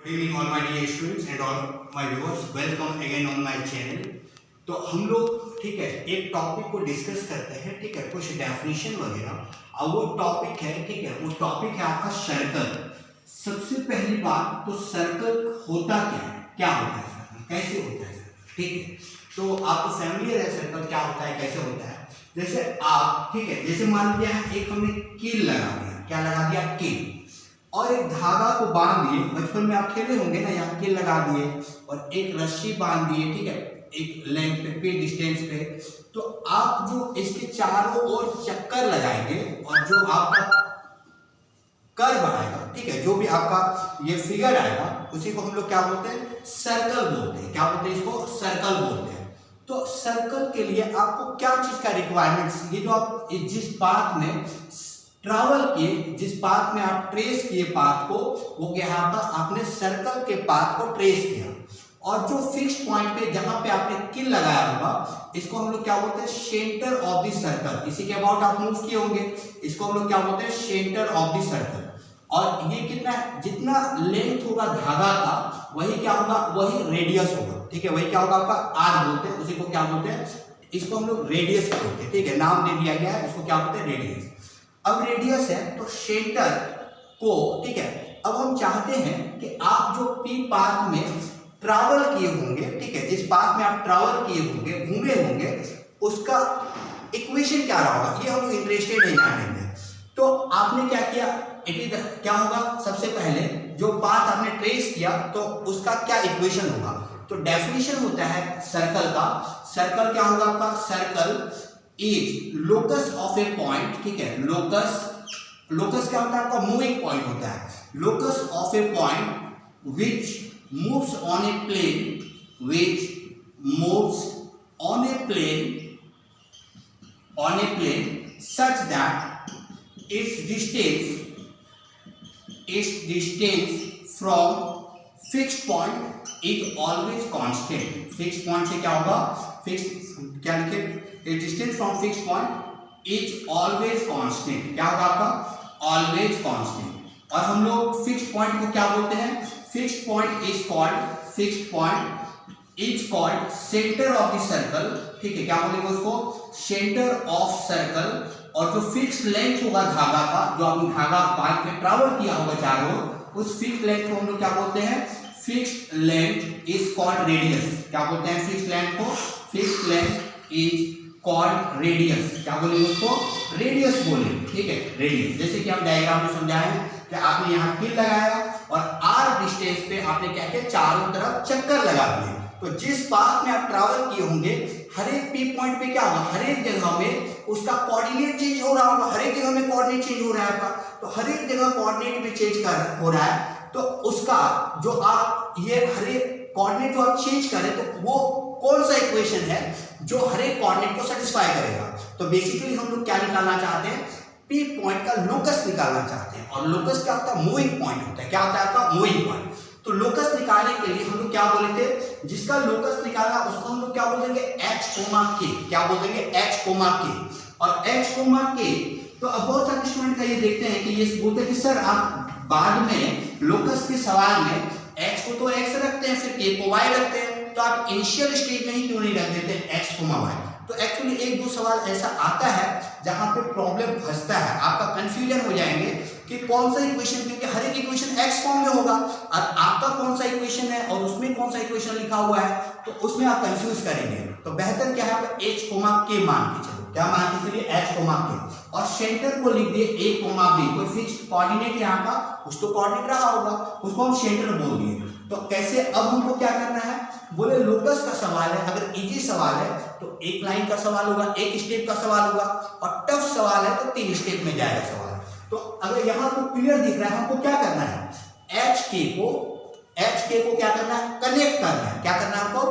Good evening all my dear students and all my viewers. Welcome again on my channel. तो हम लोग ठीक है एक टॉपिक को डिस्कस करते हैं, ठीक है, कुछ डेफिनेशन वगैरह। अब वो टॉपिक है, ठीक है, वो टॉपिक है आपका सर्कल। सबसे पहली बात तो सर्कल होता क्या होता है सर्कल, कैसे होता है, ठीक है। तो आपको फैमिलियर है सर्कल क्या होता है, कैसे होता है। जैसे आप ठीक है, जैसे मान लिया एक हमने कील लगा दिया, क्या लगा दिया, कील, और एक धागा को बांध दिए। बचपन में आप खेले होंगे ना, यहाँ कील लगा दिए और एक रस्सी बांध दिए, ठीक है, एक लेंथ पे डिस्टेंस पे। तो आप जो इसके चारों ओर चक्कर लगाएंगे और जो आपका कर्व आएगा, ठीक है, जो भी आपका ये फिगर आएगा, उसी को हम लोग क्या बोलते हैं, सर्कल बोलते हैं। क्या बोलते हैं इसको, सर्कल बोलते हैं। तो सर्कल के लिए आपको क्या चीज का रिक्वायरमेंट्स, ये जो आप जिस पाथ में ट्रैवल किए, जिस पाथ में आप ट्रेस किए पाथ को, वो क्या आपका, आपने सर्कल के पाथ को ट्रेस किया। और जो फिक्स्ड पॉइंट पे जहां पे आपने कील लगाया होगा, इसको हम लोग क्या बोलते हैं, सेंटर ऑफ द सर्कल। इसी के अबाउट आप मूव किए होंगे, इसको हम लोग क्या बोलते हैं, सेंटर ऑफ द सर्कल। और ये कितना है, जितना लेंथ होगा धागा का, वही क्या होगा, वही रेडियस होगा, ठीक है, वही क्या होगा आपका आर बोलते हैं। उसी को क्या बोलते हैं, इसको हम लोग रेडियस बोलते हैं, ठीक है, नाम दे दिया गया है, इसको क्या बोलते हैं, रेडियस। अब रेडियस है तो सेंटर को, ठीक है, अब हम चाहते हैं कि आप जो पी पाथ में ट्रैवल किए होंगे, ठीक है, जिस पाथ में आप ट्रैवल किए होंगे, घूमे होंगे, उसका इक्वेशन क्या रहा होगा, ये हम लोग इंटरेस्टेड नहीं जानने में। तो आपने क्या किया, क्या होगा, सबसे पहले जो पाथ आपने ट्रेस किया तो उसका क्या इक्वेशन होगा। तो डेफिनेशन होता है सर्कल का, सर्कल क्या होगा आपका, circle is locus of A point, ठीक है, लोकस क्या होता है आपका, मूविंग पॉइंट होता है। Locus of A point which moves on a plane, which moves on a plane such that its distance from fixed point is always constant. fixed point से क्या होगा, fixed क्या लिखे, its distance from fixed point is always constant। क्या होगा आपका, always constant। और हम लोग फिक्स्ड पॉइंट को क्या बोलते हैं, fixed point is called center of the circle, ठीक है, क्या बोलेंगे उसको, center of circle। और जो फिक्स्ड लेंथ होगा धागा का, जो आपने धागा बांध के ट्रैवल किया होगा चारों, उस फिक्स्ड लेंथ को हम लोग क्या बोलते हैं, fixed length is called radius. क्या बोलते हैं फिक्स्ड लेंथ को, fixed length is called radius. क्या बोलेंगे उसको, रेडियस बोलेंगे, ठीक है, रेडियस। जैसे कि हम डायग्राम में समझाए कि आपने यहाँ कील लगाया और आर डिस्टेंस पे आपने क्या किया, चारों तरफ चक्कर लगा दिए। तो जिस पाथ में आप ट्रैवल किए होंगे, हर एक पी पॉइंट पे क्या होगा, हर एक जगह में उसका कोऑर्डिनेट चेंज हो रहा होगा, हर एक जगह में कोऑर्डिनेट चेंज हो रहा है आपका। तो हर एक जगह कोऑर्डिनेट में चेंज हो रहा है, तो उसका जो आप ये हर एक कोऑर्डिनेट जो आप चेंज करें, तो वो कौन सा इक्वेशन है जो हर एक कोऑर्डिनेट को सेटिस्फाई करेगा। तो बेसिकली हम लोग क्या निकालना चाहते हैं, पी पॉइंट का लोकस निकालना चाहते हैं। और लोकस क्या होता है, मूविंग पॉइंट होता है। क्या होता है आपका, मूविंग पॉइंट। तो लोकस निकालने के लिए हम लोग क्या बोले थे, जिसका लोकस निकालना उसको हम लोग क्या बोलेंगे, एच कोमा के। क्या बोलेंगे, एच कोमा के। और एच कोमा के, तो अब बहुत सारे स्टूडेंट का ये देखते हैं कि ये बोलते हैं कि सर आप बाद में लोकस के सवाल में एच को तो एक्स रखते हैं, फिर के को वाई रखते हैं, तो आप इनिशियल स्टेज में ही क्यों नहीं रख देते एक्स कोमा वाई। तो एक्चुअली एक दो सवाल ऐसा आता है जहां पे प्रॉब्लम फंसता है, आपका कंफ्यूजन हो जाएंगे कि कौन सा इक्वेशन, क्योंकि हर एक इक्वेशन एक्स फॉर्म में होगा और आपका कौन सा इक्वेशन है और उसमें कौन सा इक्वेशन लिखा हुआ है, तो उसमें आप कंफ्यूज करेंगे। तो बेहतर क्या है, एच कोमा के मान के चलो, क्या मान के चलिए, एच कोमा के। और सेंटर को लिख दिए ए कोमा बी। कोई फिक्स्ड कोऑर्डिनेट यहाँ का, कुछ तो कोऑर्डिनेट रहा होगा, उसको हम सेंटर बोल दिए। तो कैसे, अब हमको क्या करना है, बोले लोकस का सवाल है, अगर इजी सवाल है तो एक लाइन का सवाल होगा, एक स्टेप का सवाल होगा, और टफ सवाल है तो 3 स्टेप में जाएगा सवाल। तो अगर यहाँ को क्लियर दिख रहा है, हमको क्या करना है, एच के को क्या करना है, कनेक्ट करना है। क्या करना है आपको,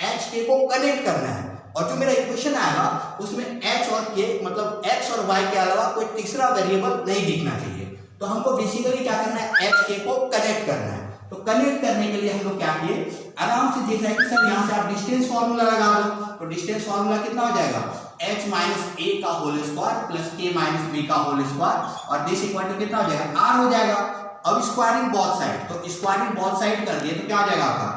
एच के को कनेक्ट करना है। और जो मेरा इक्वेशन आएगा उसमें एच और के, मतलब एक्स और वाई के अलावा कोई तीसरा वेरिएबल नहीं दिखना चाहिए। तो हमको बेसिकली क्या करना है, एच के को कनेक्ट करना है। तो कनेक्ट करने के लिए हम लोग क्या किए, आराम से देख रहे हैं कि सर यहाँ से आप डिस्टेंस फार्मूला लगा दो। तो डिस्टेंस फार्मूला कितना हो जाएगा, h माइनस ए का होल स्क्वायर प्लस के माइनस बी का होल स्क्वायर, और दिस इक्वल टू कितना हो जाएगा, r हो जाएगा। अब स्क्वायरिंग बोथ साइड, तो स्क्वायरिंग बोथ साइड कर दिए तो क्या हो जाएगा आपका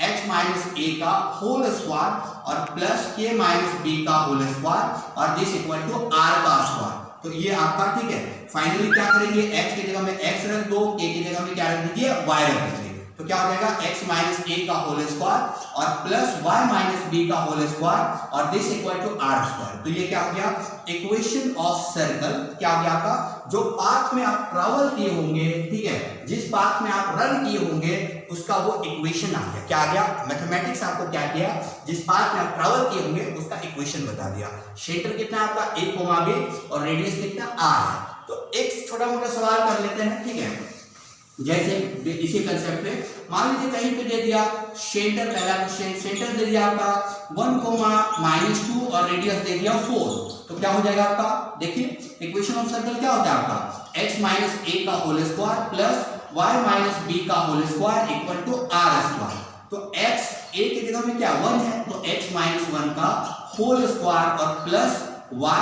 h माइनस ए का होल स्क्वायर और प्लस k माइनस बी का होल स्क्वायर और दिस इक्वल टू r का स्क्वायर। तो ये आपका ठीक है। फाइनली क्या करेंगे, x की जगह में x रख दो, k की जगह में क्या रख दीजिए y रख दीजिए। तो क्या हो जाएगा x माइनस ए का होल स्क्वायर और प्लस y माइनस बी का होल स्क्वायर और this equal to r square. तो ये क्या हो गया, इक्वेशन ऑफ सर्कल क्या हो गया आपका, जो पाथ में आप ट्रैवल किए होंगे, ठीक है, जिस पाथ में आप रन किए होंगे उसका वो इक्वेशन आ गया। क्या आ गया, मैथमेटिक्स आपको क्या किया, जिस पाथ में आप ट्रैवल किए होंगे उसका इक्वेशन बता दिया। सेंटर कितना आपका a, b और रेडियस कितना r है। तो एक छोटा मोटा सवाल कर लेते हैं, ठीक है, जैसे इसी कंसेप्ट पे मान लीजिए कहीं पे दे दिया सेंटर, पहला क्वेश्चन सेंटर दे दिया आपका 1, -2 और रेडियस दे दिया 4। तो क्या हो जाएगा आपका, देखिए इक्वेशन ऑफ सर्कल क्या होता है आपका, x माइनस ए का whole square plus y minus B का whole square equal to r square. तो x a की जगह में क्या 1 है, तो x माइनस 1 का होल स्क्वायर और प्लस y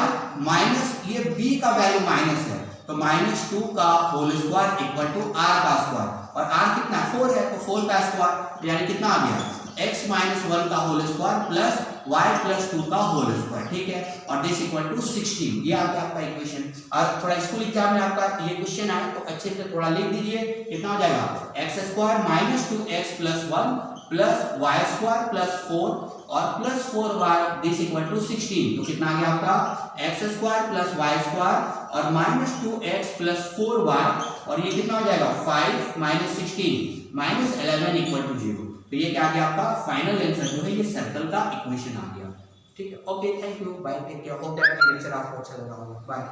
माइनस ये b का वैल्यू माइनस है तो -2 का whole square equal to r का स्क्वायर और r कितना 4 है तो 4 का स्क्वायर यानी कितना आ गया x माइनस 1 का whole square plus y plus 2 का होल स्क्वायर, ठीक है, और दिस इक्वल टू 16। ये आ गया आपका इक्वेशन। और थोड़ा स्कूल एग्जाम में आपका ये क्वेश्चन आए तो अच्छे से थोड़ा लिख दीजिए, कितना हो जाएगा x square minus 2x plus 1 plus y square plus 4 और plus 4y this equal to 16। तो कितना आ गया आपका x square plus y square और माइनस 2x प्लस 4y और ये कितना हो जाएगा 5 माइनस 16 माइनस 11 इक्वल टू 0। तो ये क्या आ गया आपका फाइनल आंसर जो है ये सर्कल का इक्वेशन आ गया। ठीक है, okay, thank you, bye, take care, hope that lecture आपको अच्छा लगा होगा, बाय।